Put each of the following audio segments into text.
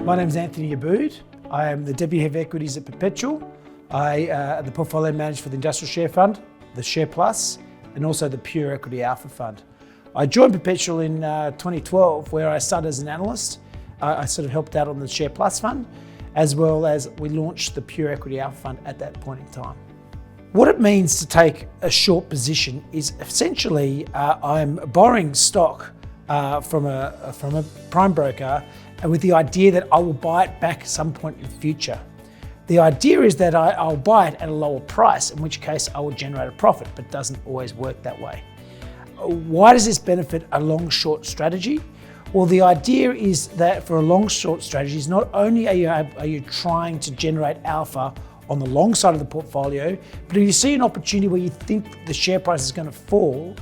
My name is Anthony Aboud. I am the Deputy Head of Equities at Perpetual. I am the Portfolio Manager for the Industrial Share Fund, the Share Plus, and also the Pure Equity Alpha Fund. I joined Perpetual in 2012, where I started as an analyst. I sort of helped out on the Share Plus Fund, as well as we launched the Pure Equity Alpha Fund at that point in time. What it means to take a short position is essentially I'm borrowing stock from a prime broker, and with the idea that I will buy it back at some point in the future. The idea is that I'll buy it at a lower price, in which case I will generate a profit, but it doesn't always work that way. Why does this benefit a long-short strategy? Well, the idea is that for a long-short strategy, is not only are you trying to generate alpha on the long side of the portfolio, but if you see an opportunity where you think the share price is going to fall,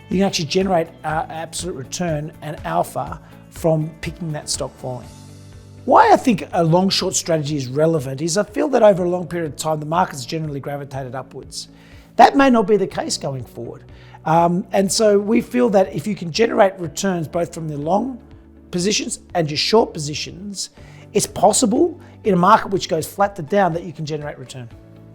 you can actually generate absolute return and alpha from picking that stock falling. Why I think a long-short strategy is relevant is I feel that over a long period of time, the market's generally gravitated upwards. That may not be the case going forward. And so we feel that if you can generate returns both from the long positions and your short positions, it's possible in a market which goes flat to down that you can generate return.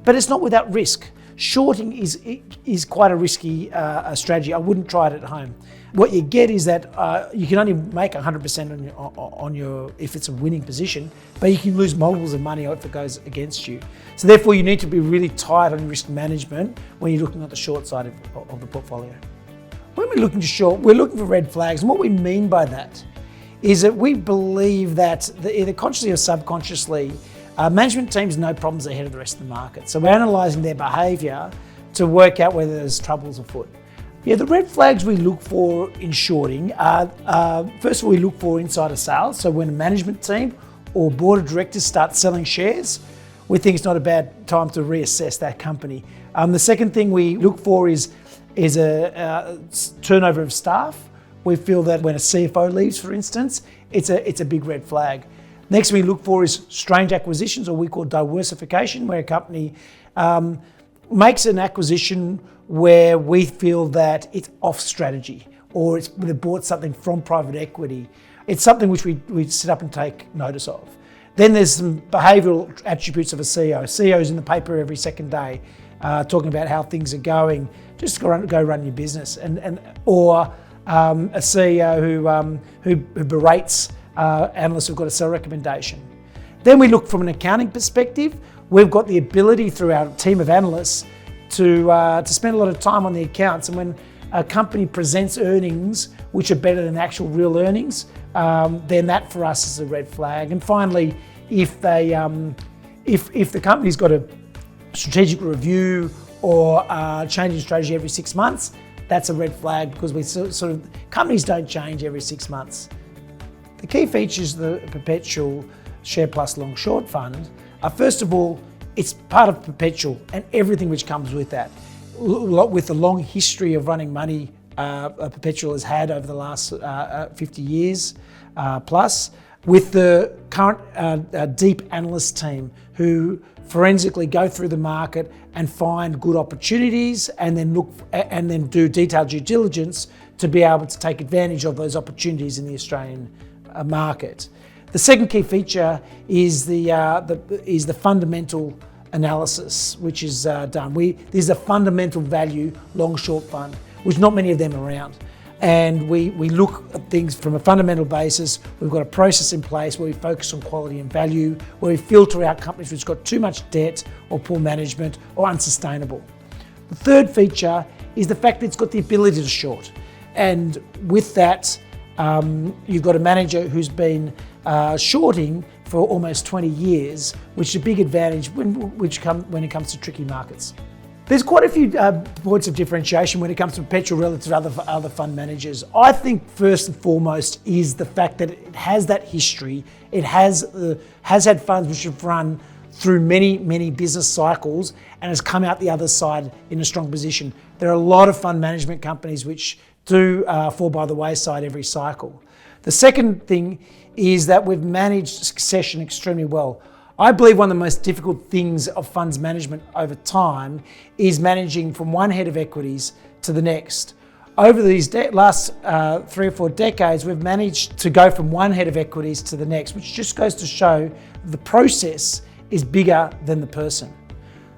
But it's not without risk. Shorting is quite a risky strategy. I wouldn't try it at home. What you get is that you can only make 100% on your if it's a winning position, but you can lose multiples of money if it goes against you. So therefore, you need to be really tight on risk management when you're looking at the short side of the portfolio. When we're looking to short, we're looking for red flags, and what we mean by that is that we believe that either consciously or subconsciously, management teams know problems ahead of the rest of the market. So we're analysing their behaviour to work out whether there's troubles afoot. Yeah, the red flags we look for in shorting are, first of all, we look for insider sales. So when a management team or board of directors start selling shares, we think it's not a bad time to reassess that company. The second thing we look for is a turnover of staff. We feel that when a CFO leaves, for instance, it's a big red flag. Next we look for is strange acquisitions, or we call diversification, where a company makes an acquisition where we feel that it's off strategy, or they bought something from private equity. It's something which we sit up and take notice of. Then there's some behavioural attributes of a CEO. CEO's in the paper every second day, talking about how things are going. Just go run your business, or a CEO who berates analysts who've got a sell recommendation. Then we look from an accounting perspective. We've got the ability through our team of analysts to spend a lot of time on the accounts, and when a company presents earnings which are better than actual real earnings, then that for us is a red flag. And finally, if the company's got a strategic review or changing strategy every 6 months, that's a red flag, because we sort of companies don't change every 6 months. The key features of the Perpetual Share Plus Long Short Fund are, first of all, it's part of Perpetual and everything which comes with that. With the long history of running money Perpetual has had over the last 50 years plus, with the current deep analyst team who forensically go through the market and find good opportunities, and then do detailed due diligence to be able to take advantage of those opportunities in the Australian market. The second key feature is the fundamental analysis, which is done. There's a fundamental value long-short fund, which not many of them are around. And we look at things from a fundamental basis. We've got a process in place where we focus on quality and value, where we filter out companies which got too much debt or poor management or unsustainable. The third feature is the fact that it's got the ability to short. And with that, you've got a manager who's been shorting for almost 20 years, which is a big advantage when it comes to tricky markets. There's quite a few points of differentiation when it comes to Perpetual relative to other fund managers. I think first and foremost is the fact that it has that history. It has had funds which have run through many business cycles and has come out the other side in a strong position. There are a lot of fund management companies which do fall by the wayside every cycle. The second thing is that we've managed succession extremely well. I believe one of the most difficult things of funds management over time is managing from one head of equities to the next. Over these last 3 or 4 decades, we've managed to go from one head of equities to the next, which just goes to show the process is bigger than the person.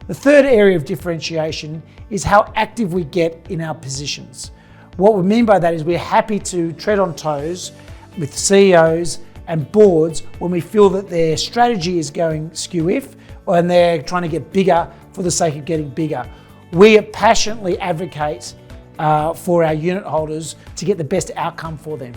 The third area of differentiation is how active we get in our positions. What we mean by that is we're happy to tread on toes with CEOs and boards when we feel that their strategy is going skew-if and they're trying to get bigger for the sake of getting bigger. We passionately advocate for our unit holders to get the best outcome for them.